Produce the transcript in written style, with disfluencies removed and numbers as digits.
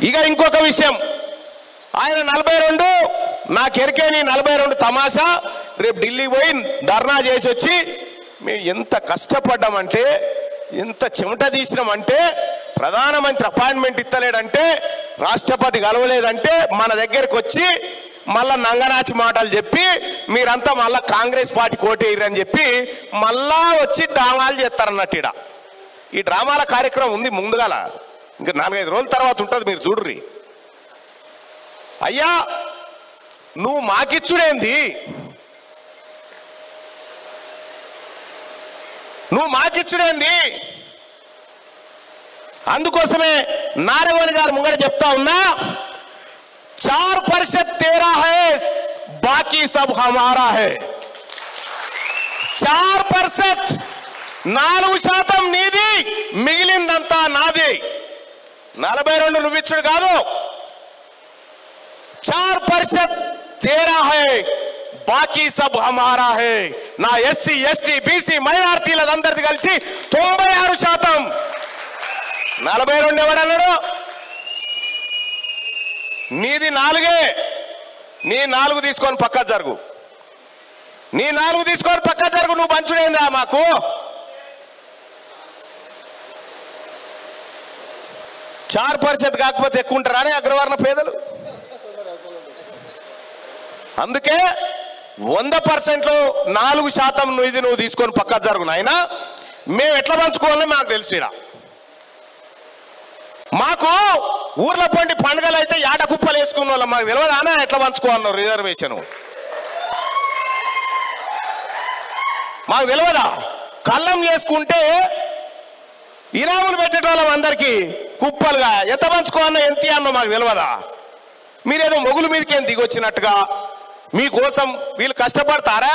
ఇక ఇంకొక విషయం, ఆయన 42 నాకు ఎరికేని 42 తమాషా రేపు ఢిల్లీ పోయి ధర్నా చేసి వచ్చి మేము ఎంత కష్టపడ్డామంటే, ఎంత చెమట తీసినామంటే, ప్రధానమంత్రి అపాయింట్మెంట్ ఇస్తలేడంటే, రాష్ట్రపతి కలవలేదంటే మన దగ్గరకు వచ్చి మళ్ళా నంగనాచి మాటలు చెప్పి మీరంతా మళ్ళా కాంగ్రెస్ పార్టీ కోటేయరని చెప్పి మళ్ళా వచ్చి డ్రామాలు చేస్తారన్నట్టు. ఈ డ్రామాల కార్యక్రమం ఉంది ముందుగాల, ఇంకా 4-5 రోజుల తర్వాత ఉంటుంది, మీరు చూడ్రి. అయ్యా నువ్వు మాకిచ్చుడేంది, నువ్వు మాకిచ్చుడేంది? అందుకోసమే నారాయణ గారు ముంగట చెప్తా ఉన్నా, 4% तेरा है बाकी सब हमारा है. 4% 4% నీది, మిగిలిందంతా నాది. 42 నువ్వు ఇచ్చుడు కాదు, 4% तेरा है బాకీ సబ్ హమారా హే. నా ఎస్సీ ఎస్టీ బీసీ మైనారిటీలందరిది కలిసి 96%. 42 ఎవడన్నాడు? నీది 4. నీ 4 తీసుకొని పక్క జరుగు, నీ 4 తీసుకొని పక్క జరుగు. నువ్వు పంచుడేందా మాకు? చార్ పరిషత్ కాకపోతే ఎక్కువ ఉంటారా అని అగ్రవర్ణ పేదలు. అందుకే 100%లో 4% ఇది నువ్వు తీసుకొని పక్క జరుగు నాయనా. మేము ఎట్లా పంచుకోవాలని మాకు తెలుసు. మాకు ఊర్ల పండి పండుగలు అయితే యాట కుప్పలు వేసుకున్న వాళ్ళం, మాకు తెలియదు అన్న ఎట్లా పంచుకోవాలన్నారు రిజర్వేషన్. మాకు తెలియదా? కళ్ళం చేసుకుంటే ఇనాములు పెట్టేటోళ్ళం అందరికీ కుప్పలుగా ఎంత పంచుకోవాలన్నా ఎంత అన్నో మాకు తెలియదా? మీరేదో మొగుల మీదకి ఏం దిగొచ్చినట్టుగా మీకోసం వీళ్ళు కష్టపడతారా?